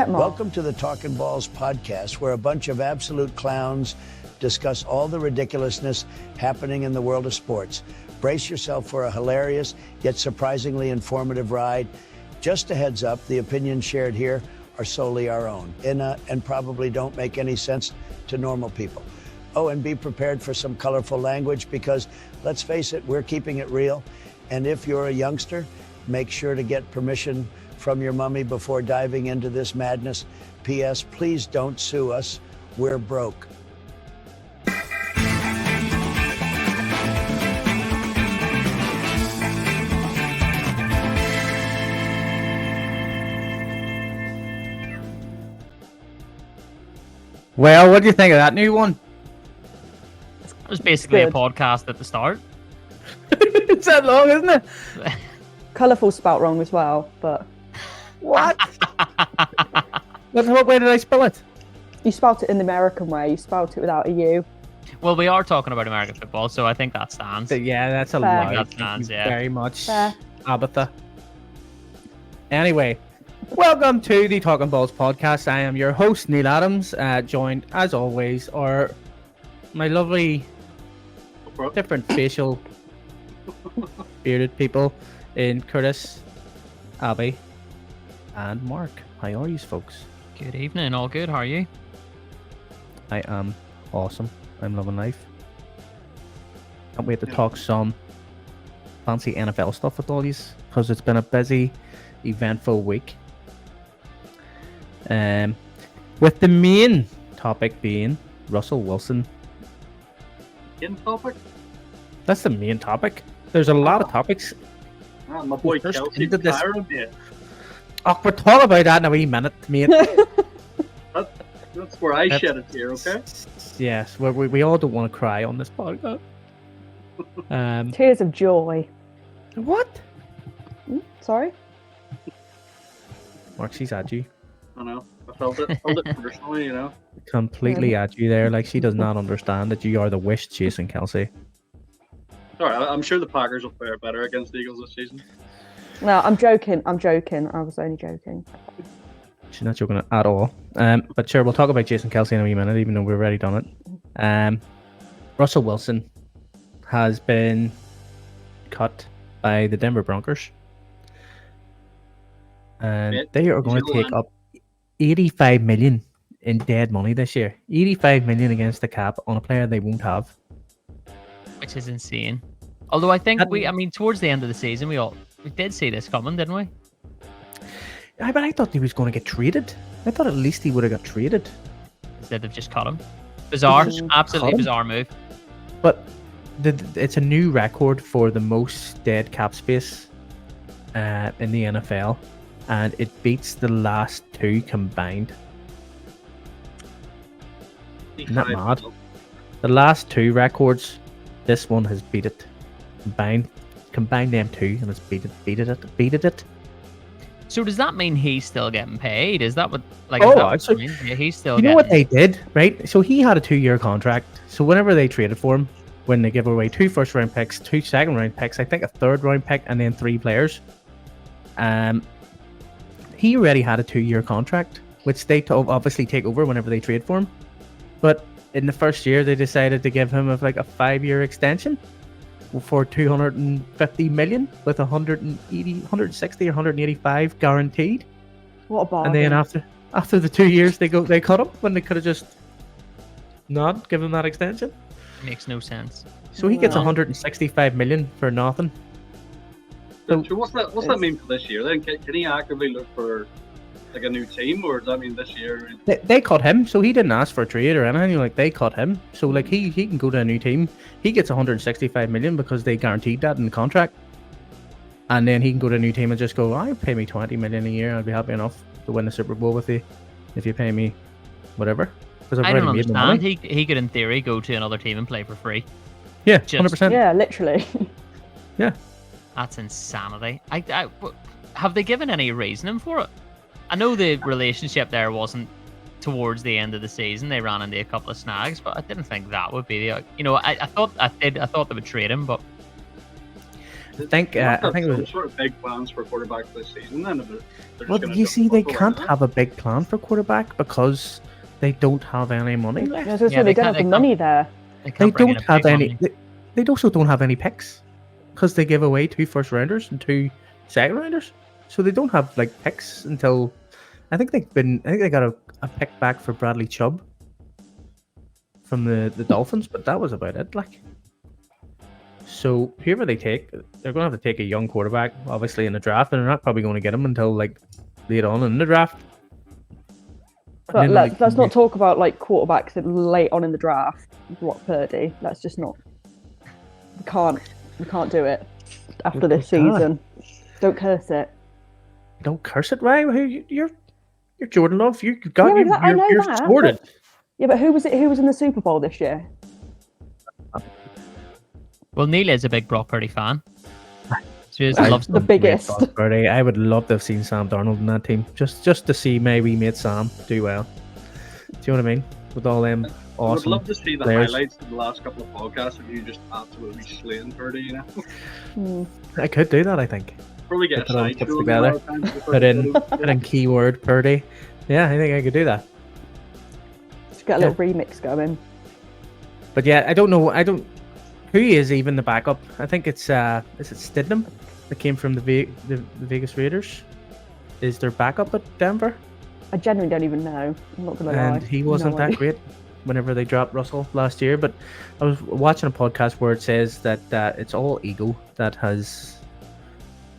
Welcome to the Talkin Balls Podcast, where a bunch of absolute clowns discuss all the ridiculousness happening in the world of sports. Brace yourself for a hilarious yet surprisingly informative ride. Just a heads up, the opinions shared here are solely our own and probably don't make any sense to normal people. Oh, and be prepared for some colorful language because, let's face it, we're keeping it real. And if you're a youngster, make sure to get permission from your mummy before diving into this madness. P.S. Please don't sue us. We're broke. Well, what do you think of that new one? It was basically a podcast at the start. It's that long, isn't it? Colourful spelt wrong as well, but... What? What way did I spell it? You spelt it in the American way. You spelt it without a U. Well, we are talking about American football, so I think that stands. Yeah, that's a Fair. lie. That stands, yeah. Very much. Fair. Abbeigh. Anyway, welcome to the Talkin Balls Podcast. I am your host, Neil Adams, joined, as always, are my lovely, different facial, bearded people in Curtis, Abbeigh, and Marc. How are you folks? Good evening, all good, how are you? I am awesome. I'm loving life. Can't wait to talk some fancy NFL stuff with all these, because it's been a busy, eventful week. With the main topic being Russell Wilson. Main topic? That's the main topic. There's a lot of topics. My boy First Kelce into this- retiring, yeah. Oh, we'll talk about that in a wee minute, mate. That's where I shed a tear, okay? Yes, we all don't want to cry on this podcast. Tears of joy. What? Sorry? Marc, she's at you. I know. I felt it personally, you know. Completely at you there. Like, she does not understand that you are the wish chasing Kelce. Alright, I'm sure the Packers will fare better against the Eagles this season. No, I'm joking. I was only joking. She's not joking at all. But sure, we'll talk about Jason Kelce in a wee minute, even though we've already done it. Russell Wilson has been cut by the Denver Broncos. And they are going to take up 85 million in dead money this year. 85 million against the cap on a player they won't have. Which is insane. Although I think towards the end of the season, we did see this coming, didn't we? Yeah, but I thought he was going to get traded. I thought at least he would have got traded. Instead they've just cut him. Bizarre. Absolutely Cut him? bizarre move. But it's a new record for the most dead cap space in the NFL. And it beats the last two combined. Isn't that mad? The last two records, this one has beat it. Combine them two, and it's beated it. So does that mean he's still getting paid? Is that what? Like, Oh, is that what actually, it means? Yeah, he's still. You know what they did, right? So he had a 2-year contract. So whenever they traded for him, when they give away 2 first-round picks, 2 second-round picks, I think a third-round pick, and then 3 players, he already had a 2-year contract, which they obviously take over whenever they trade for him. But in the first year, they decided to give him a 5-year extension for 250 million with 160 or 185 guaranteed. What a bargain. And then after the 2 years, they cut him when they could have just not given him that extension. Makes no sense. So he gets 165 million for nothing. So what's that mean for this year then? Can he actively look for like a new team, or does that mean this year? They cut him, so he didn't ask for a trade or anything. Like, they cut him, so like he can go to a new team. He gets 165 million because they guaranteed that in the contract, and then he can go to a new team and just go, pay me 20 million a year, I'd be happy enough to win the Super Bowl with you if you pay me whatever. Because I don't understand. He could, in theory, go to another team and play for free. Yeah, 100%. Yeah, literally. Yeah. That's insanity. Have they given any reasoning for it? I know the relationship there wasn't towards the end of the season. They ran into a couple of snags, but I didn't think that would be the. I thought they would trade him, but I think it some was. sort of big plans for quarterbacks this season. Then, if they're just Well, gonna you jump see, they Russell right can't now. have a big plan for quarterback because they don't have any money Yeah, left. I was gonna say, Yeah, they they don't have can't- the they money there. They They can't bring in don't a have big any. money. They also don't have any picks because they give away 2 first rounders and 2 second rounders. So they don't have like picks until I think they got a pick back for Bradley Chubb from the Dolphins, but that was about it. Like, so whoever they take, they're going to have to take a young quarterback, obviously in the draft, and they're not probably going to get him until like late on in the draft. But And then, let's not talk about like quarterbacks late on in the draft. Brock Purdy. Let's just not. We can't do it after this We can't. season. Don't curse it. Don't curse it, right? You're Jordan Love. You got Yeah, I know you're that, sorted. Yeah, but who was in the Super Bowl this year? Well, Neil is a big Brock Purdy fan. So he I loves The them. biggest. Brock Purdy. I would love to have seen Sam Darnold in that team, just to see my wee mate Sam do well. Do you know what I mean? With all them I would awesome. love to see the players. highlights of the last couple of podcasts of you just absolutely slaying Purdy, you know? Hmm. I could do that. I think. Probably get a Put it all side put show together. a lot of times with Put in Purdy. put in keyword Purdy. Yeah, I think I could do that. Just get a little remix going. But yeah, I don't know. Who is even the backup? I think it's is it Stidham that came from the Vegas Raiders. Is their backup at Denver? I genuinely don't even know. I'm not gonna lie. And he wasn't No that idea. great whenever they dropped Russell last year. But I was watching a podcast where it says that it's all ego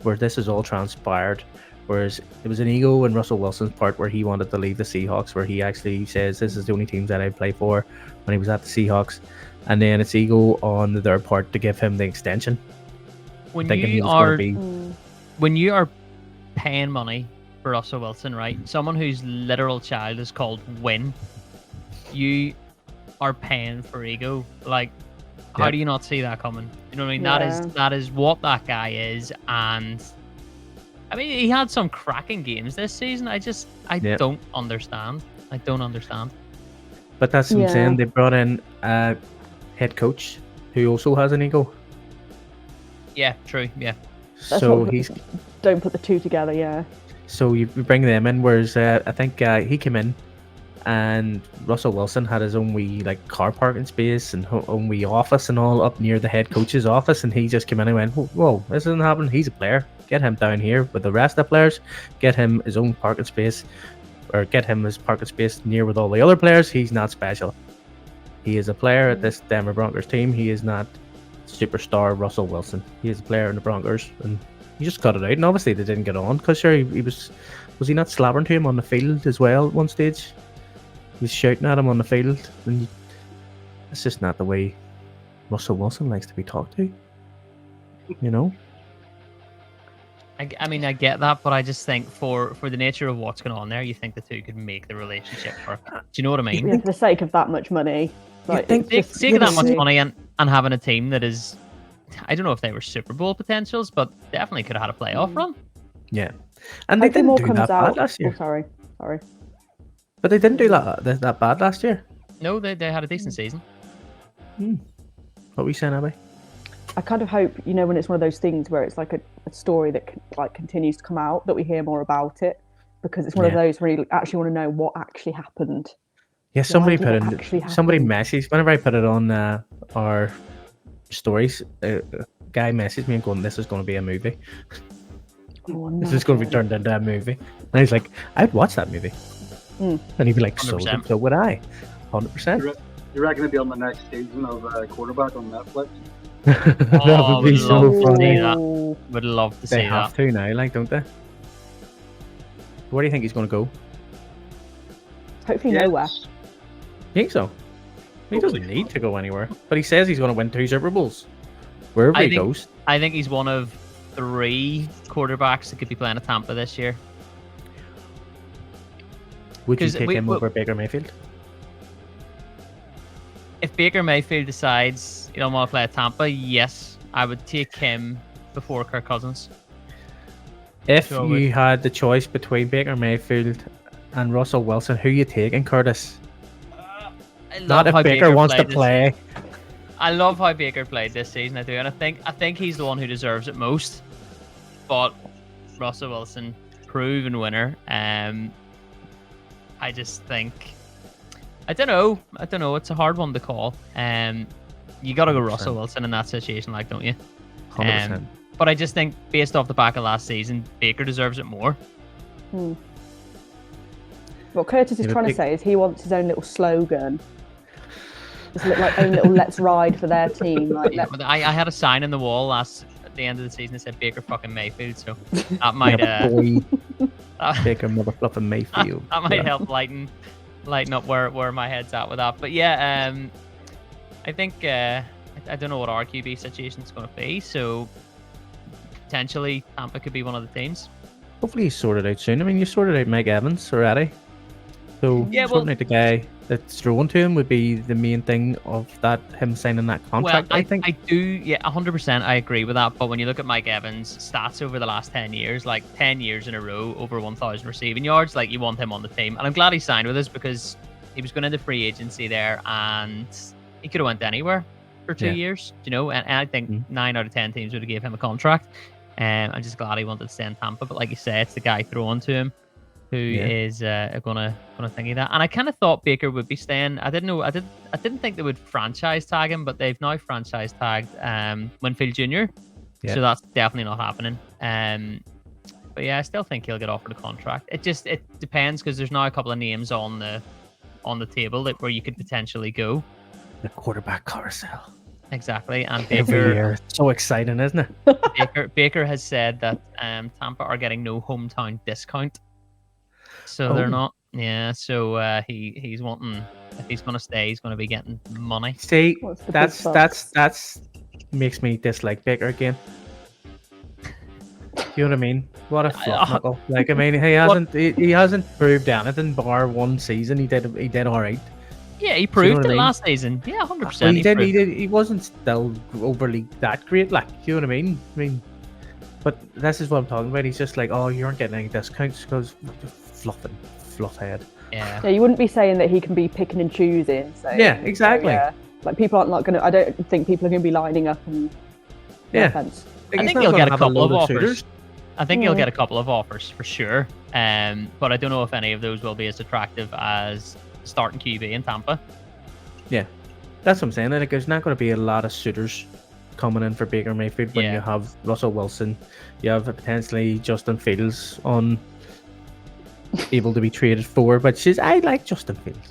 where this has all transpired. Whereas it was an ego in Russell Wilson's part where he wanted to leave the Seahawks, where he actually says this is the only team that I play for when he was at the Seahawks. And then it's ego on their part to give him the extension. When Thinking he you was going to are be when you are paying money for Russell Wilson, right? Someone whose literal child is called Win. You are paying for ego. Like, how Yeah. do you not see that coming? You know what I mean? Yeah. That is what that guy is, and I mean he had some cracking games this season. I Yeah. don't understand. I don't understand. But that's what I'm Yeah. saying. They brought in a head coach who also has an ego. Yeah, true. Yeah. That's So what- he's Don't put the two together. Yeah. so you bring them in. Whereas I think he came in, and Russell Wilson had his own wee like car parking space and own wee office and all up near the head coach's office, and he just came in and went, "Whoa, this isn't happening. He's a player. Get him down here with the rest of the players. Get him his own parking space, or get him his parking space near with all the other players. He's not special. He is a player at this Denver Broncos team. He is not superstar Russell Wilson. He is a player in the Broncos, and he just cut it out. And obviously they didn't get on because sure he was he not slabbering to him on the field as well at one stage? He was shouting at him on the field, and it's just not the way Russell Wilson likes to be talked to. You know. I mean, I get that, but I just think for the nature of what's going on there, you think the two could make the relationship work. Do you know what I mean? Yeah, for the sake of that much money. Like, think- it's just Taking that much crazy. money and having a team that is, I don't know if they were Super Bowl potentials, but definitely could have had a playoff run. Yeah, and they Hopefully didn't more do comes that out. bad last year. Oh, sorry. But they didn't do that bad last year. No, they had a decent season. What were you saying, Abbeigh? I kind of hope, when it's one of those things where it's like a story that continues to come out, that we hear more about it, because it's one of Yeah. those where you actually want to know what actually happened. Yeah, somebody did put it in. actually Somebody happen? messaged whenever I put it on our stories. A guy messaged me and going, "This is going to be a movie. Oh, This is going to be turned into a movie." And he's like, "I'd watch that movie." Mm. And he'd be like, "So 100%. so would I, 100%." You reckon it'll be on the next season of Quarterback on Netflix? That Oh, would be would so love to see funny. that. Oh, Would love to They see have that. to now, like, don't they? Where do you think he's going to go? hopefully nowhere. You think so? He doesn't Hopefully need not. to go anywhere, but he says he's going to win 2 Super Bowls wherever I he think- goes. I think he's one of 3 quarterbacks that could be playing at Tampa this year. Would you 'cause take we- him we- over Baker Mayfield? If Baker Mayfield decides he don't want to play at Tampa, yes, I would take him before Kirk Cousins. If So you would- had the choice between Baker Mayfield and Russell Wilson, who you taking, Curtis? I love Not if how Baker wants to played this- play. I love how Baker played this season. I do, and I think he's the one who deserves it most. But Russell Wilson, proven winner. I just think I don't know. It's a hard one to call. You got to go 100%. Russell Wilson in that situation, like, don't you? 100%. But I just think, based off the back of last season, Baker deserves it more. What Curtis is Yeah, trying to Baker- say is he wants his own little slogan. His own little let's ride for their team. Like, Yeah, but I had a sign in the wall at the end of the season that said Baker fucking Mayfield, so that might Boy, that, Baker mother fluffing Mayfield. that might help lighten up where my head's at with that. But yeah, I think I don't know what our QB situation is going to be, so potentially Tampa could be one of the teams. Hopefully he's sorted out soon. I mean, you sorted out Mike Evans already. So Yeah, sorting out the guy that's thrown to him would be the main thing of that, him signing that contract, Well, I think. I do, yeah, 100% I agree with that. But when you look at Mike Evans' stats over the last 10 years, like 10 years in a row, over 1,000 receiving yards, like, you want him on the team. And I'm glad he signed with us, because he was going into free agency there and he could have went anywhere for 2 Yeah. years, you know, and I think 9 out of 10 teams would have gave him a contract. I'm just glad he wanted to stay in Tampa. But like you say, it's the guy thrown to him who is gonna thingy that. And I kind of thought Baker would be staying. I didn't think they would franchise tag him, but they've now franchise tagged Winfield Jr. Yeah. So that's definitely not happening. But yeah, I still think he'll get offered a contract. It depends, because there's now a couple of names on the table where you could potentially go. The quarterback carousel. Exactly, and Every Baker year. It's so exciting, isn't it? Baker has said that Tampa are getting no hometown discount, so they're Oh. not. Yeah, so he's wanting, if he's going to stay, he's going to be getting money. See, What's the big that's makes me dislike Baker again. You know what I mean? What a fluff knuckle. Like, I mean, he hasn't proved anything bar one season. He did all right. Yeah, he you know proved what it I mean? last season. Yeah, 100%. Well, he proved he wasn't still overly that great. Like, you know what I mean? But this is what I'm talking about. He's just like, oh, you aren't getting any discounts because fluff head. Yeah. Yeah, you wouldn't be saying that he can be picking and choosing. So Yeah, exactly. yeah. Like, people aren't going to. I don't think people are going to be lining up and. No Yeah. offense. Like, I he's think not he'll gonna get a have couple of load offers. suitors. I think he'll get a couple of offers for sure. But I don't know if any of those will be as attractive as starting QB in Tampa. Yeah, that's what I'm saying. Like, there's not going to be a lot of suitors coming in for Baker Mayfield when Yeah. you have Russell Wilson, you have potentially Justin Fields able to be traded for. But I like Justin Fields.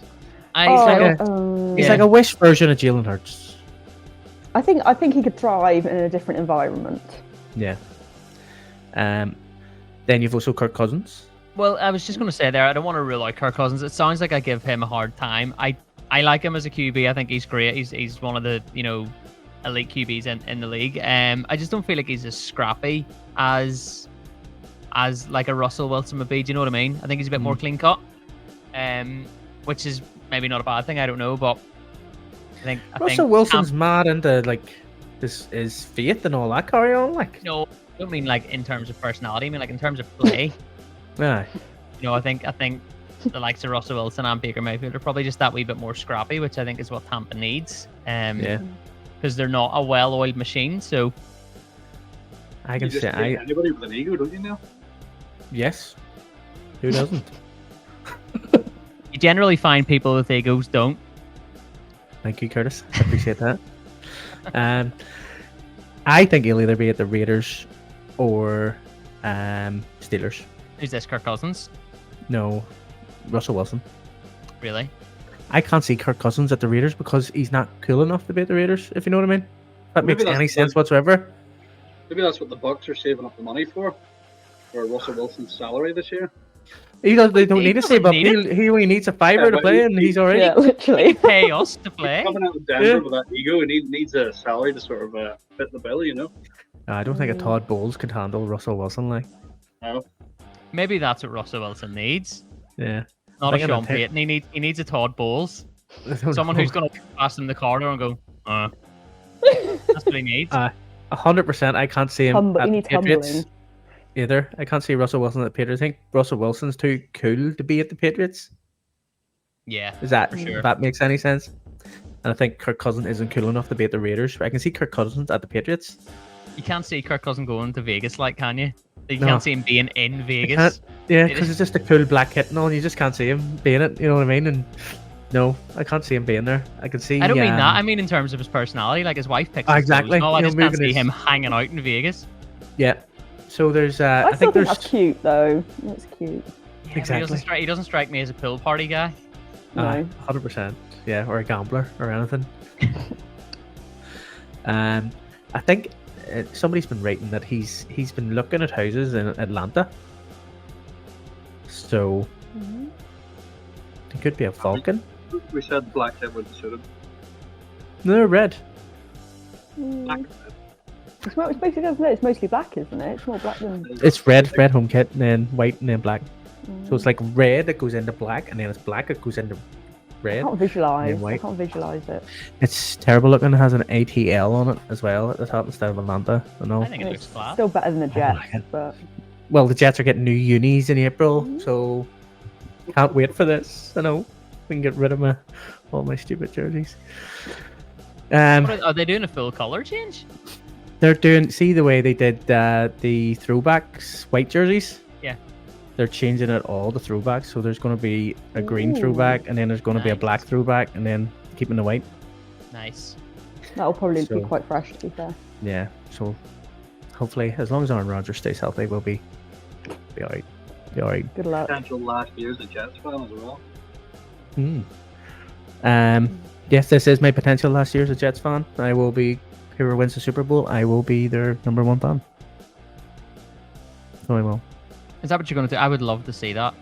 He's like a wish version of Jalen Hurts. I think he could thrive in a different environment. Yeah. Then you've also Kirk Cousins. Well, I was just going to say there, I don't want to rule out Kirk Cousins. It sounds like I give him a hard time. I like him as a QB. I think he's great. He's one of the, elite QBs in the league. I just don't feel like he's as scrappy as like a Russell Wilson would be. Do you know what I mean? I think he's a bit more clean cut, which is maybe not a bad thing. I don't know, but I think Russell Wilson's mad into like his faith and all that carry on. Like, no, I don't mean like in terms of personality. I mean like in terms of play. yeah. I think the likes of Russell Wilson and Baker Mayfield are probably just that wee bit more scrappy, which I think is what Tampa needs. Yeah. Because they're not a well-oiled machine. So I can You just say take anybody with an ego, don't you now? yes. Who doesn't? you generally find people with egos don't. Thank you, Curtis. I appreciate that. I think he'll either be at the Raiders or Steelers. Who's this, Kirk Cousins? No, Russell Wilson. Really? I can't see Kirk Cousins at the Raiders because he's not cool enough to be at the Raiders, if you know what I mean. That Maybe makes any that's sense whatsoever. Maybe that's what the Bucks are saving up the money for Russell Wilson's salary this year. They don't He need to doesn't save up. need it. He only needs a fiver Yeah, to but play, and he's already. Yeah, literally. Pay us to play? Coming out of Denver with that ego, and he needs a salary to sort of fit the bill, I don't think a Todd Bowles could handle Russell Wilson. Like, No. Maybe that's what Russell Wilson needs. yeah. Not a Thinking of Sean Payton. He needs a Todd Bowles. Someone who's going to pass him the corridor and go, that's what he needs. 100%. I can't see him He at the needs Patriots humbling. either. I can't see Russell Wilson at the Patriots. I think Russell Wilson's too cool to be at the Patriots. Yeah, Is that for sure. that makes any sense? And I think Kirk Cousins isn't cool enough to be at the Raiders. But I can see Kirk Cousins at the Patriots. You can't see Kirk Cousins going to Vegas, like, can you? You No. can't see him being in Vegas. Yeah, because it's just a cool black kit and all. You just can't see him being it. You know what I mean? And no, I can't see him being there. I can see. I don't mean that. I mean in terms of his personality. Like, his wife picks his exactly. clothes and all. I just can't moving see his- him hanging out in Vegas. Yeah. So there's. I I still think think there's. that's cute though. That's cute. Yeah, but Exactly. He doesn't strike me as a pool party guy. No. 100%. Yeah, or a gambler or anything. I think somebody's been writing that he's been looking at houses in Atlanta. So it could be a Falcon. We said black kit wouldn't suit him. No, they're red. Black. It's basically, it's mostly black, isn't it? It's more black than. It's red home kit, and then white, and then black. So it's like red that goes into black, and then it's black that goes into I red. can't visualize. and white. I can't visualize it. It's terrible looking. It has an ATL on it as well at the top instead of Atlanta. I know. I think it looks It's class. still better than the Jets, like it. but Well, the Jets are getting new unis in April, so can't wait for this. I know. We can get rid of all my stupid jerseys. Are they doing a full color change? They're doing. See the way they did the throwbacks white jerseys. Yeah. They're changing it all to throwbacks. So there's going to be a green Ooh. throwback, and then there's going to be a Nice. black throwback, and then keeping the white. Nice. that'll probably So- be quite fresh, to be fair. Yeah. So hopefully, as long as Aaron Rodgers stays healthy, we'll be alright. Be alright. Good luck. Potential last year's a Jets fan as well. Yes, this is my potential last year as a Jets fan. I will be, whoever wins the Super Bowl, I will be their #1 fan. So I will. Is that what you're going to do? I would love to see that.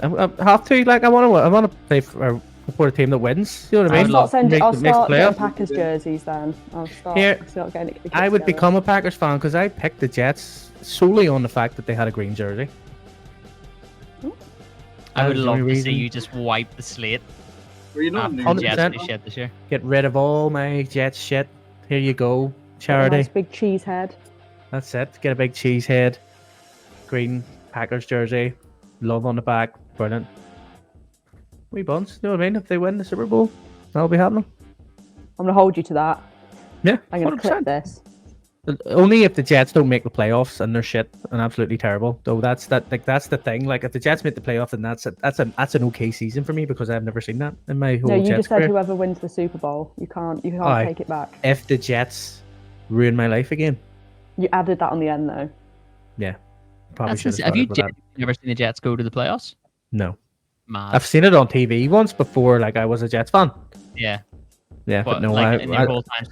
I have to, like, I want to play for a team that wins. You know what I I mean? would I'll Makes start the getting playoff. Packers jerseys then. I'll start Here, getting the kids I would together. become a Packers fan because I picked the Jets solely on the fact that they had a green jersey. I That would was the love only to see reason. you just wipe the slate Were you not after new the 100%. Jets Jets finish fan? shit this year. Get rid of all my Jets shit. Here you go, Get a charity. nice big cheese head. That's it. Get a big cheese head, green Packers jersey, love on the back, brilliant. Wee buns, you know what I mean? If they win the Super Bowl, that'll be happening. I'm gonna hold you to that. Yeah, I'm gonna clip 100%. this. Only if the Jets don't make the playoffs and they're shit and absolutely terrible. Though that's the thing. Like if the Jets make the playoffs, then that's an okay season for me because I've never seen that in my whole No, you Jets just said career. whoever wins the Super Bowl. You can't Aye. take it back. If the Jets ruin my life again, You added that on the end though. yeah, probably That's should have have you started with that. never seen the Jets go to the playoffs? No, Mad. I've seen it on TV once before. Like I was a Jets fan. Yeah. Yeah, but no, like in I, their whole time.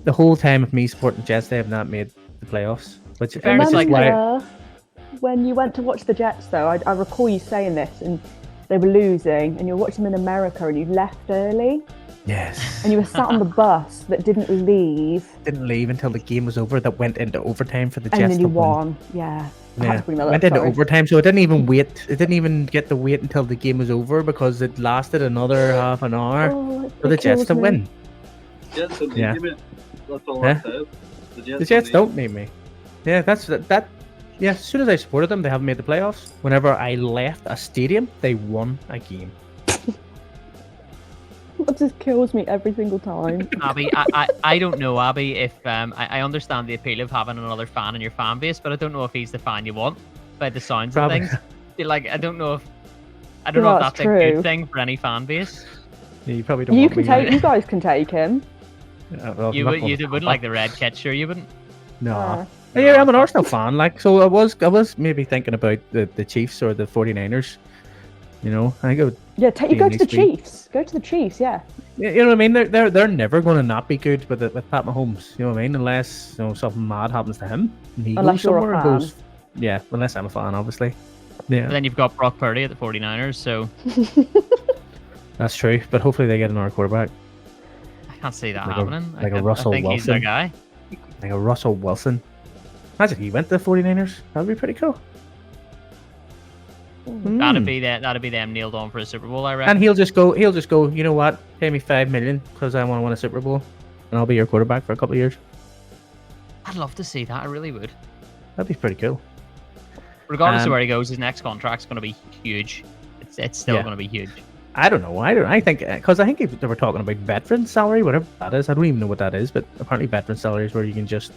the whole time of me supporting Jets, they have not made the playoffs. Which fairness, is like- why When you went to watch the Jets though, I recall you saying this, and they were losing, and you were watching them in America, and you left early, yes, and you were sat on the bus that didn't leave, didn't leave until the game was over. That went into overtime for the and Jets. then you to win. won. Yeah. I had Yeah, to bring that went up, into sorry. overtime, so it didn't even wait. It didn't even get to wait until the game was over because it lasted another half an hour Oh, for the it Jets kills to me. win. Jets don't Yeah. need you, mate. That's all Yeah. I said. The Jets don't need me. Yeah, that's that. Yeah, as soon as I supported them, they haven't made the playoffs. Whenever I left a stadium, they won a game. That just kills me every single time. Abby, I don't know, Abby, if I understand the appeal of having another fan in your fan base, but I don't know if he's the fan you want by the sounds Probably. of things. Like I don't know if Yeah, that's that's a true. good thing for any fan base. Yeah, you probably don't. You want can me, take. You guys can take him. well, You I'm not would going you to- wouldn't like the red kit, sure you wouldn't. No. Yeah, I'm an Arsenal fan. Like, so I was maybe thinking about the Chiefs or the 49ers. You know, I go. Yeah, you go to the next week. Chiefs. Go to the Chiefs. Yeah. Yeah, you know what I mean? They're never going to not be good with Pat Mahomes. You know what I mean? Unless something mad happens to him and he Unless goes you're a somewhere and fan. goes. Yeah, unless I'm a fan, obviously. But Yeah, then you've got Brock Purdy at the 49ers, so that's true. But hopefully they get another quarterback, I can't see that Like a- happening. like a I Russell think he's their Wilson. guy. like a Russell Wilson. Imagine he went to the 49ers. That'd be pretty cool. That'd be them nailed on for a Super Bowl, I reckon. And he'll just go. You know what? Pay me $5 million because I want to win a Super Bowl, and I'll be your quarterback for a couple of years. I'd love to see that. I really would. That'd be pretty cool. Regardless of Um, where he goes, his next contract's going to be huge. It's still Yeah. going to be huge. I don't know. I think because I think if they were talking about veteran salary, whatever that is. I don't even know what that is, but apparently veteran salary is where you can just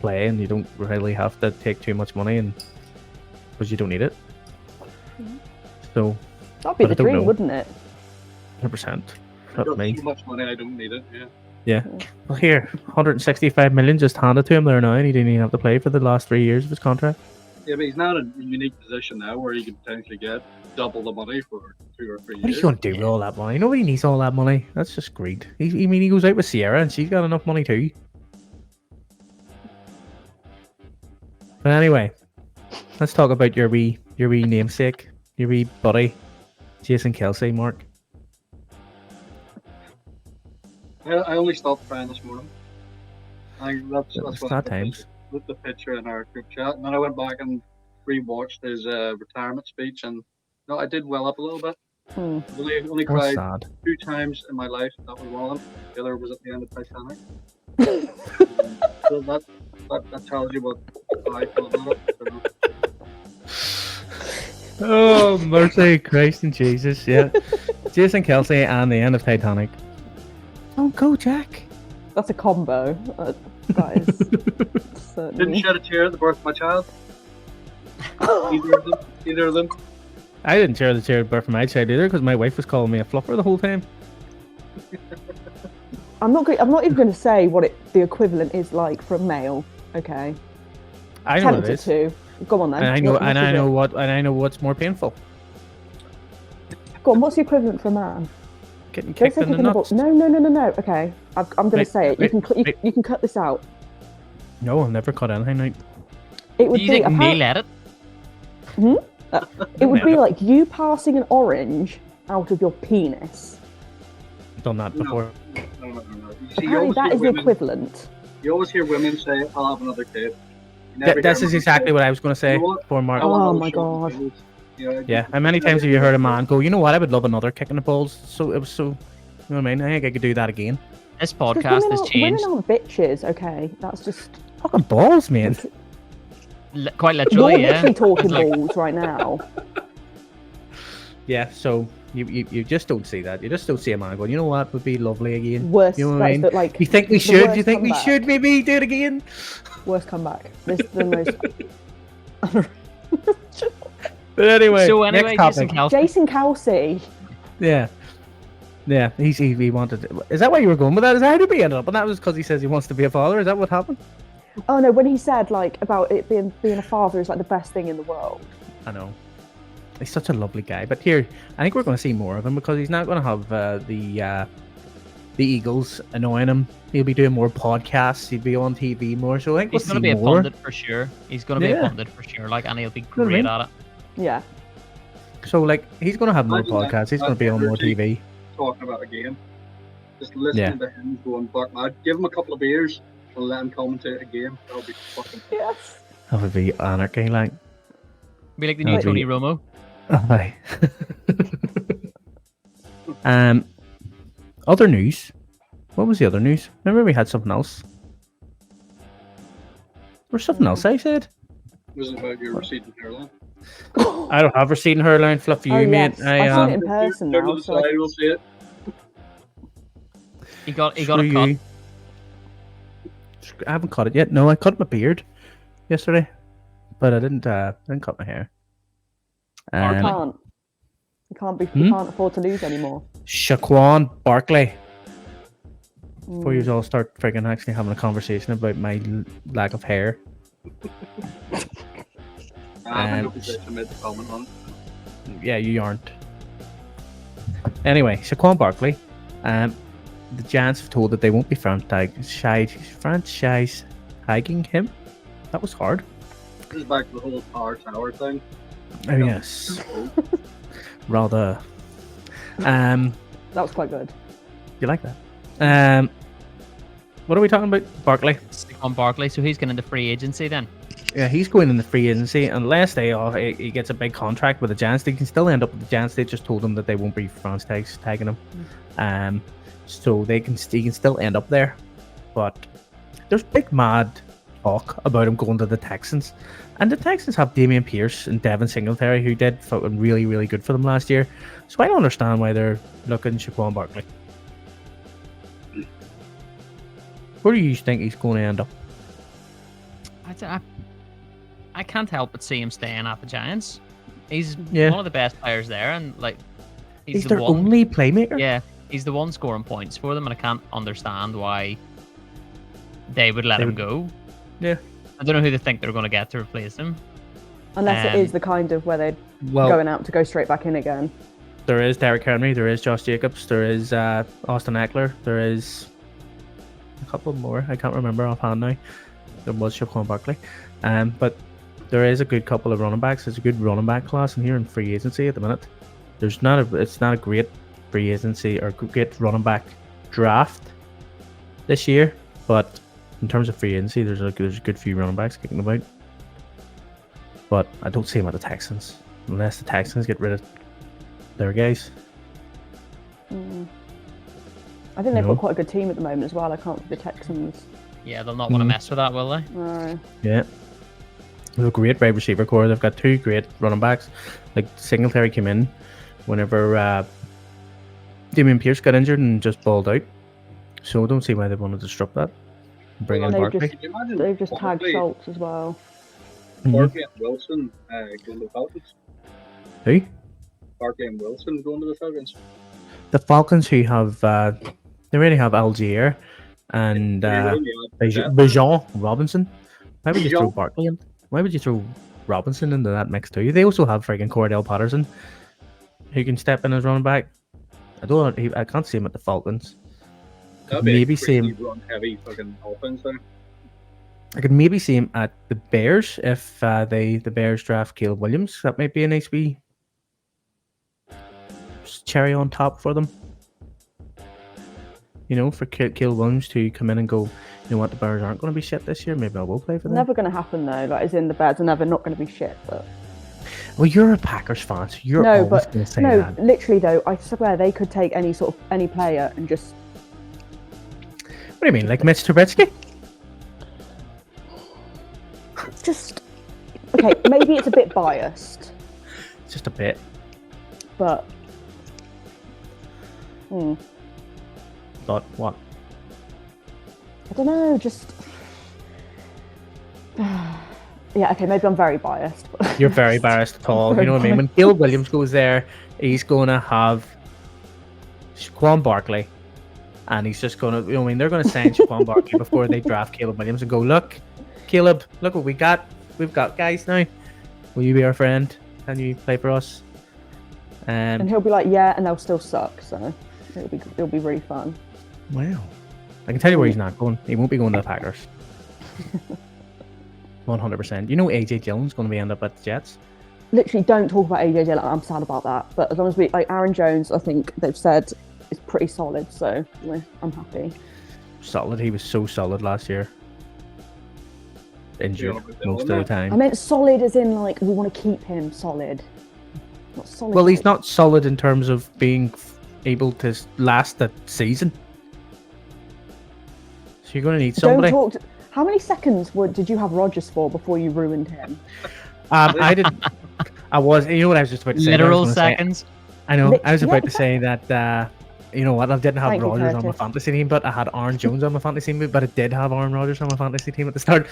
play and you don't really have to take too much money, and because you don't need it. So That'd be but the I don't dream, know. wouldn't it? 100%. I've Not got me. so much money I don't need it. Yeah. Yeah. Well, here, 165 million just handed to him there now, and he didn't even have to play for the last 3 years of his contract. Yeah, but he's not in a unique position now where he can potentially get double the money for 2 or 3 What are years. you going to do with all that money? Nobody needs all that money. That's just greed. He goes out with Sierra, and she's got enough money too. But anyway, let's talk about your wee namesake, your wee buddy, Jason Kelce, Mark. I only stopped crying this morning. That's It's what sad times. with the picture in our group chat, and then I went back and rewatched his retirement speech, and no, I did well up a little bit. Only That's cried sad. 2 times in my life. That was one of them. The other was at the end of Titanic. So that tells you what I felt about it. Oh, mercy, Christ and Jesus, yeah. Jason Kelce and the end of Titanic. Don't go, Jack. That's a combo. That is Didn't certainly. shed a tear at the birth of my child. Either of them. I didn't share the chair at birth from my child either because my wife was calling me a fluffer the whole time. I'm not even going to say what the equivalent is like for a male. Okay. I know what it Tempted is. to. Go on then. And I What know is it? what's more painful. Go on. What's the equivalent for a man? Getting Don't kicked say in the kicking the ball. nuts. No. Okay. I'm going to Wait, say it. wait. You can cut this out. No, I'll never cut anything out. It would Do you be think Neil at it? it would be like you passing an orange out of your penis. Done that before. No. You see, you Apparently always that hear is the women- equivalent. You always hear women say, "I'll have another kid." You never This hear is men exactly say, what I was going to say You know what? for Mark. "I want Oh another my shot in God. the balls." Yeah, how many times have you heard a man go, you know what, I would love another kick in the balls. So it was so, you know what I mean? I think I could do that again. This Because podcast has changed. Women aren't bitches, okay? That's just. Fucking balls, man. Quite You're literally, yeah. literally talking It's like- balls right now. Yeah, so you just don't see that. You just don't see a man going, you know what, would be lovely again. Worst. You know what I That's mean? the, like, You think we the should? You worst think we comeback. should maybe do it again? Worst comeback. This is the most. But anyway, So anyway, next Jason topic. Kelce. Jason Kelce. Yeah, he wanted. Is that why you were going with that? Is that how did we end up? And that was because he says he wants to be a father. Is that what happened? Oh no, when he said like about it being a father is like the best thing in the world. I know. He's such a lovely guy. But here, I think we're going to see more of him because he's not going to have the Eagles annoying him. He'll be doing more podcasts. He'll be on TV more. So I think He's we'll going to see be a more. pundit for sure. He's going to be a Yeah. pundit for sure. Like, and he'll be know what I great mean? at it. Yeah. So like he's going to have more Imagine that- podcasts. He's going to that be on more energy. TV. Talking about a game, just listening to him going buck mad. Give him a couple of beers and let him commentate a game. That would be fucking. Yes. That would be anarchy, like. Be like the new That'd Tony be- Romo. Aye. Other news. What was the other news? Remember we had something else. Or something else I said. Was it about your receding hairline? I don't have receding hairline, fluff you, Oh, mate. yes. I've seen it in person Go to now. the So side, we'll see it. He got Screw a cut. you. I haven't cut it yet. No, I cut my beard yesterday, but I didn't cut my hair. you can't. You can't be. Hmm? You can't afford to lose anymore. Saquon Barkley. Before Mm. you all start freaking actually having a conversation about my lack of hair. I'm in no position to make a comment on it. Yeah, you aren't. Anyway, Saquon Barkley. The Giants have told that they won't be franchising him. That was hard. This is back to the whole power tower thing. Oh yes, rather. That was quite good. You like that? What are we talking about? Barkley. On Barkley, so he's going into free agency then. Yeah, he's going in the free agency unless he gets a big contract with the Giants. They can still end up with the Giants. They just told him that they won't be tagging him. So he can still end up there. But there's big mad talk about him going to the Texans. And the Texans have Damian Pierce and Devin Singletary, who did fucking really, really good for them last year. So I don't understand why they're looking Saquon Barkley. Where do you think he's going to end up? I can't help but see him staying at the Giants. He's Yeah. one of the best players there, and like He's the their one. only playmaker? Yeah, he's the one scoring points for them, and I can't understand why they would let him go. Yeah. I don't know who they think they're going to get to replace him. Unless it is the kind of where they're Well, going out to go straight back in again. there is Derrick Henry, there is Josh Jacobs, there is Austin Eckler, there is a couple more. I can't remember offhand now. There was Saquon Barkley. But there is a good couple of running backs. There's a good running back class in here in free agency at the minute. It's not a great free agency or great running back draft this year, but in terms of free agency, there's a good few running backs kicking about. But I don't see him at the Texans unless the Texans get rid of their guys. I think they've No. got quite a good team at the moment as well. I can't see the Texans. Yeah, they'll not want to mess with that, will they? No. Yeah. They're a great wide receiver core. They've got two great running backs. Like Singletary came in whenever Damian Pierce got injured and just balled out. So I don't see why they want to disrupt that. Bring in They've Barkley. Can you imagine They've just tagged Barkley- Schultz as well. Barkley and Wilson going to the Falcons? Who? Barkley and Wilson going to the Falcons? The Falcons, who have they already have Algier and Yeah. Bijan Robinson. Why would you throw Bijan? Barkley in? Why would you throw Robinson into that mix too? They also have friggin' Cordell Patterson, who can step in as running back. I can't see him at the Falcons. That'd be a Maybe see crazy him. run-heavy fucking offense there. I could maybe see him at the Bears if the Bears draft Caleb Williams. That might be a nice wee cherry on top for them. You know, for Caleb Williams to come in and go, you know what, the Bears aren't going to be shit this year. Maybe I will play for them. Never going to happen though. Like, as in the Bears are never not going to be shit. But Well, you're a Packers fan, so you're no, always but going to say no, that. literally though, I swear they could take any player and just. What do you mean, like Mitch Trubisky? Just okay. Maybe it's a bit biased, Just a bit. but. But what? I don't know, just. Yeah, okay, maybe I'm very biased. But You're very biased at all. You know what I mean? When Caleb Williams goes there, he's going to have Saquon Barkley. And he's just going to, you know what I mean? They're going to sign Saquon Barkley before they draft Caleb Williams and go, look, Caleb, look what we got. We've got guys now. Will you be our friend? Can you play for us? And he'll be like, yeah, and they'll still suck. So it'll be really fun. Wow. I can tell you where he's not going. He won't be going to the Packers. 100%. You know AJ Dillon's going to be end up at the Jets? Literally, don't talk about AJ Dillon. I'm sad about that. But as long as Aaron Jones, I think they've said is pretty solid. So I'm happy. Solid. He was so solid last year. Injured Yeah, most of the I time. meant solid as in like we want to keep him solid. Not solid. Well, he's like- not solid in terms of being able to last the season. So you're going to need somebody. Don't talk. How many seconds did you have Rodgers for before you ruined him? I didn't. I was. You know what I was just about to say? Literal seconds. I know. I was Yeah, about to say that. You know what? I didn't have Thank you, Rodgers on my Curtis. fantasy team, but I had Aaron Jones on my fantasy team. But I did have Aaron Rodgers on my fantasy team at the start.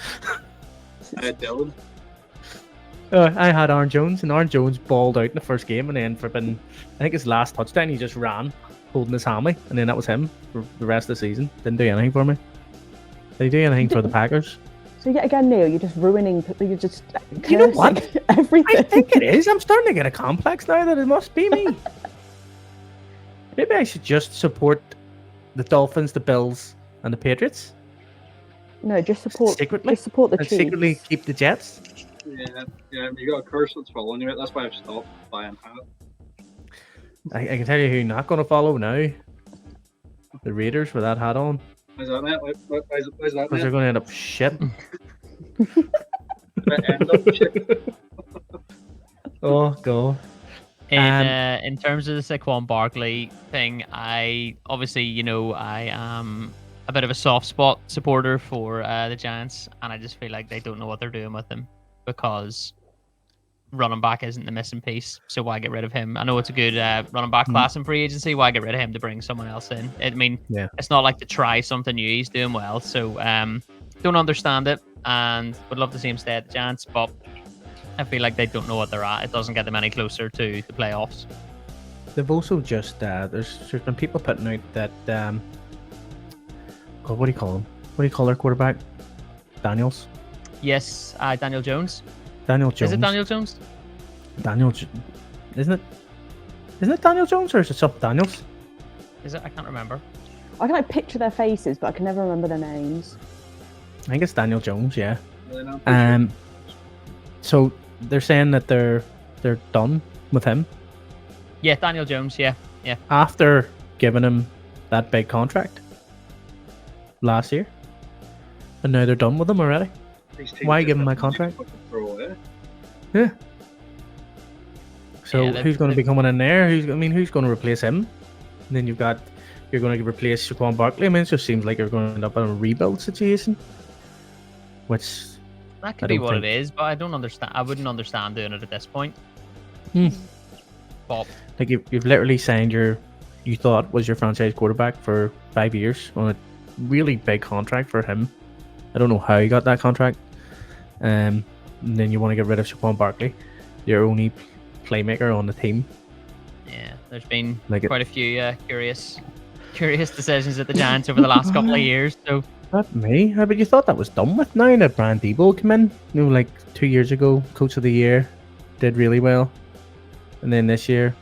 Dylan. I had Aaron Jones, and Aaron Jones balled out in the first game, and then I think his last touchdown, he just ran, holding his hammy, and then that was him for the rest of the season. Didn't do anything for me. Did he do anything for the Packers? So yet again, Neil, you're just ruining. You're just. You know what? cursing everything. I think it is. I'm starting to get a complex now that it must be me. Maybe I should just support the Dolphins, the Bills, and the Patriots. No, just support. Secretly? Just support the And Chiefs. secretly keep the Jets. Yeah, you got a curse that's following you. That's why I've stopped buying hat. I can tell you who you're not going to follow now. The Raiders with that hat on. Why's that, mate? Why's that, Because they're mate? going to end up shit. End up shit. Oh, God. In terms of the Saquon Barkley thing, I obviously, I am a bit of a soft spot supporter for the Giants, and I just feel like they don't know what they're doing with him because running back isn't the missing piece. So why get rid of him? I know it's a good running back class in free agency. Why get rid of him to bring someone else in? I mean, it's not like to try something new. He's doing well, so don't understand it, and would love to see him stay at the Giants, but I feel like they don't know what they're at. It doesn't get them any closer to the playoffs. They've also just there's been people putting out that God, what do you call him? What do you call their quarterback? Daniels. Yes, Daniel Jones. Daniel Jones. Is it Daniel Jones? Isn't it? Isn't it Daniel Jones or is it something Daniels? Is it? I can't remember. I can like picture their faces, but I can never remember their names. I think it's Daniel Jones, yeah. So they're saying that they're done with him. Yeah, Daniel Jones. Yeah. After giving him that big contract last year, and now they're done with him already. Why give him a contract? Yeah. So who's going to be coming in there? Who's going to replace him? And then you're going to replace Saquon Barkley. I mean, it just seems like you're going to end up in a rebuild situation. Which that could be what it is, but I don't understand. I wouldn't understand doing it at this point. But like you've literally signed you thought was your franchise quarterback for 5 years on a really big contract for him. I don't know how he got that contract. And then you want to get rid of Saquon Barkley, your only playmaker on the team. Yeah, there's been quite a few curious decisions at the Giants over the last couple of years. So not me. But you thought that was done with now that Brian Debo came in. You know, like 2 years ago, Coach of the Year, did really well, and then this year,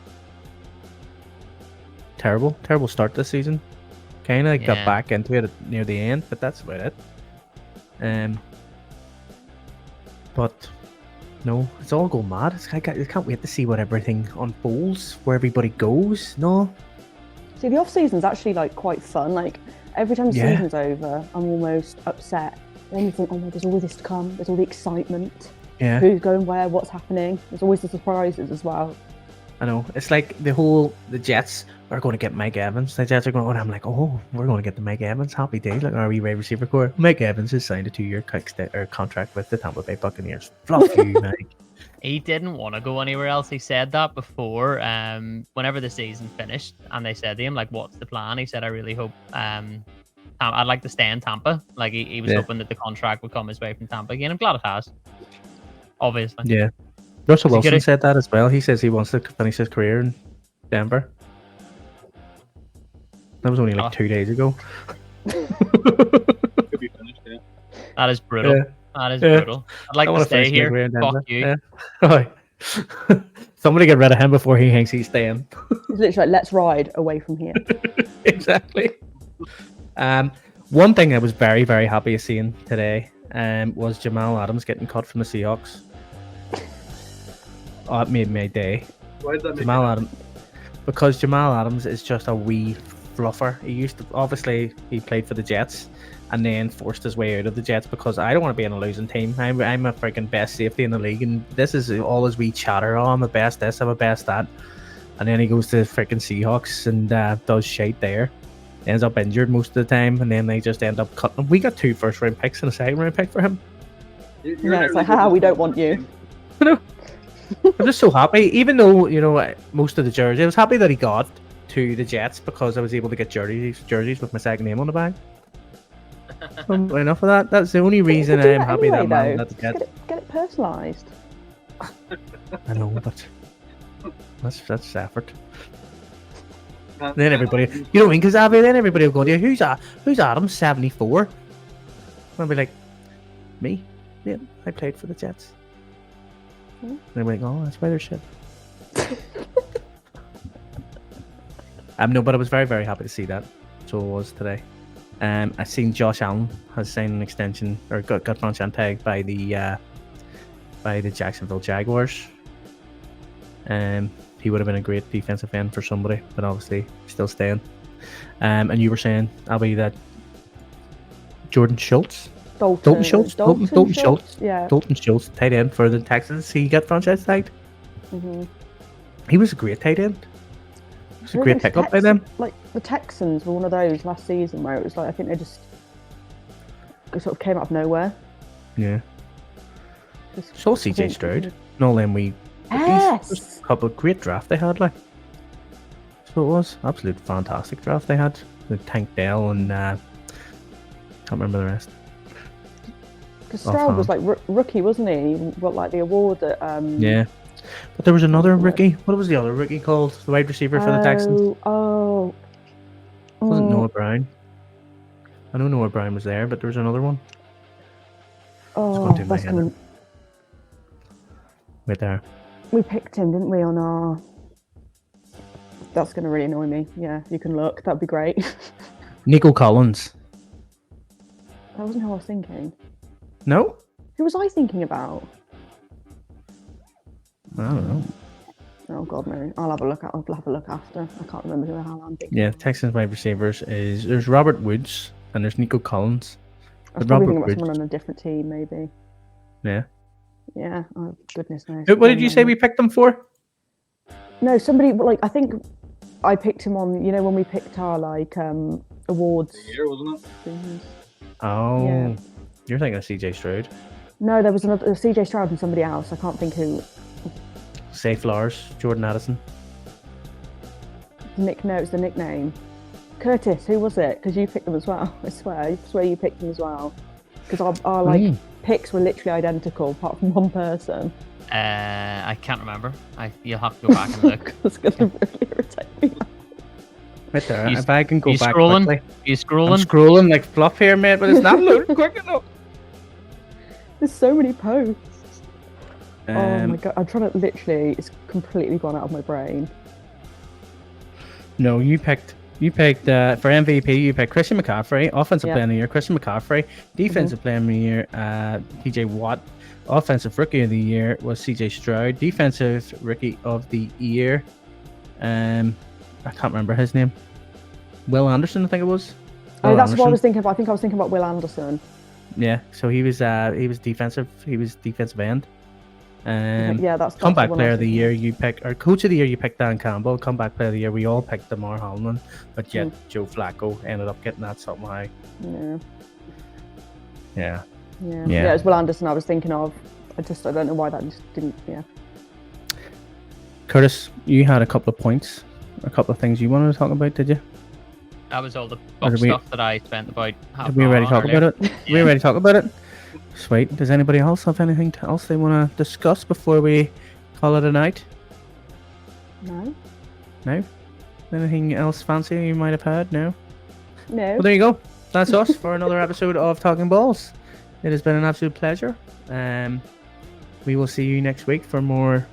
terrible start this season. Kind of got back into it near the end, but that's about it. But no, it's all going mad. I can't wait to see what everything unfolds, where everybody goes. No. See, the off season's actually like quite fun. Like every time the season's over, I'm almost upset. Then you think, oh no, there's all this to come. There's all the excitement. Yeah. Who's going where? What's happening? There's always the surprises as well. I know. It's like the Jets are going to get Mike Evans. The Jets are going, and I'm like, oh, we're going to get the Mike Evans. Happy days. Like our wee wide receiver core. Mike Evans has signed a 2-year contract with the Tampa Bay Buccaneers. Fluff you, Mike. He didn't want to go anywhere else. He said that before, whenever the season finished, and they said to him, like, what's the plan? He said, I really hope I'd like to stay in Tampa. Like, he was hoping that the contract would come his way from Tampa again. I'm glad it has. Obviously. Yeah. Russell Wilson said that as well. He says he wants to finish his career in Denver. That was only like 2 days ago. Could be finished, yeah. That is brutal. Yeah. That is brutal. I'd like to stay here. Fuck you. Yeah. Right. Somebody get rid of him before he thinks he's staying. It's literally like, let's ride away from here. Exactly. One thing I was very, very happy of seeing today was Jamal Adams getting cut from the Seahawks. Oh, it made my day. Why did that make Jamal Adams? Because Jamal Adams is just a wee fluffer. Obviously he played for the Jets and then forced his way out of the Jets because I don't want to be in a losing team. I'm a freaking best safety in the league, and this is all his wee chatter. Oh, I'm the best this, I'm the best that. And then he goes to freaking Seahawks and does shite there. Ends up injured most of the time, and then they just end up cutting him. We got 2 first-round picks and a second-round pick for him. Yeah, it's like, haha, we don't want you. I'm just so happy, even though, you know, most of the jerseys, I was happy that he got to the Jets because I was able to get jerseys with my second name on the back. Enough of that. That's the only reason I am happy that man got the Jets. Get it personalised. I know, but that's effort. Then everybody, you know what I mean? Because Abbeigh, then everybody will go to you, who's Adams 74? I'll be like, me? Yeah, I played for the Jets. And they're like, oh, that's why they're shit. No, but I was very, very happy to see that. So it was today. I seen Josh Allen has signed an extension or got franchise tag by the Jacksonville Jaguars. He would have been a great defensive end for somebody, but obviously still staying. And you were saying, Abbeigh, that Dalton Schultz. Yeah. Dalton Schultz, tight end for the Texans. He got franchise tagged. Mm-hmm. He was a great tight end. It's a great pickup by them. Like the Texans were one of those last season where it was like I think they just sort of came out of nowhere. Yeah. Just, So CJ Stroud. No, then we. Yes. A couple of great draft they had, like. So it was absolute fantastic draft they had. The Tank Dell and can't remember the rest. Because Stroud was like rookie, wasn't he? He got like the award at. Yeah. But there was another rookie. What was the other rookie called? The wide receiver for the Texans. Oh. It wasn't Noah Brown. I know Noah Brown was there, but there was another one. Oh, that's coming. Right there. We picked him, didn't we, on our... That's going to really annoy me. Yeah, you can look. That'd be great. Nico Collins. That wasn't who I was thinking. No? Who was I thinking about? I don't know. Oh, God, no. I'll have a look after. I can't remember who the hell I'm thinking. Yeah, Texans wide receivers is... There's Robert Woods and there's Nico Collins. I was probably thinking about someone on a different team, maybe. Yeah. Yeah. Oh, goodness knows. What did you say we picked them for? No, somebody, like, I think I picked him on, you know, when we picked our, like, awards. The year, wasn't it? Things. Oh. Yeah. You're thinking of CJ Stroud. No, there was another CJ Stroud and somebody else. I can't think who. Say Flowers, Jordan Addison. No, it's the nickname. Curtis, who was it? Because you picked them as well. I swear you picked them as well. Because our like picks were literally identical, apart from one person. I can't remember. You'll have to go back and look. It's gonna really irritate me. Right there. If I can go back scrolling? quickly. You scrolling? I'm scrolling like fluff here, mate, but it's not loading quick enough. There's so many posts. Oh my god! I'm trying to literally. It's completely gone out of my brain. No, you picked for MVP. You picked Christian McCaffrey, offensive player of the year. Christian McCaffrey, defensive player of the year. TJ Watt, offensive rookie of the year was CJ Stroud. Defensive rookie of the year. I can't remember his name. Will Anderson, I think it was. Oh, that's what I was thinking about. I think I was thinking about Will Anderson. Yeah, so he was defensive. He was defensive end. Yeah, that's comeback player of the year. You picked, or coach of the year. You picked Dan Campbell. Comeback player of the year. We all picked Damar Hamlin, but yet Joe Flacco ended up getting that somehow. Yeah. Yeah, it was Will Anderson I was thinking of. I don't know why that just didn't. Yeah. Curtis, you had a couple of points, a couple of things you wanted to talk about, did you? That was all the stuff that I spent about half Did we already talk about it? We already talk about it? Sweet. Does anybody else have anything else they want to discuss before we call it a night? No. No? Anything else fancy you might have heard? No? No. Well, there you go. That's us for another episode of Talking Balls. It has been an absolute pleasure. We will see you next week for more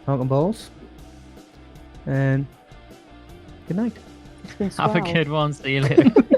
Talking Balls. And good night. Have a good one. See you later.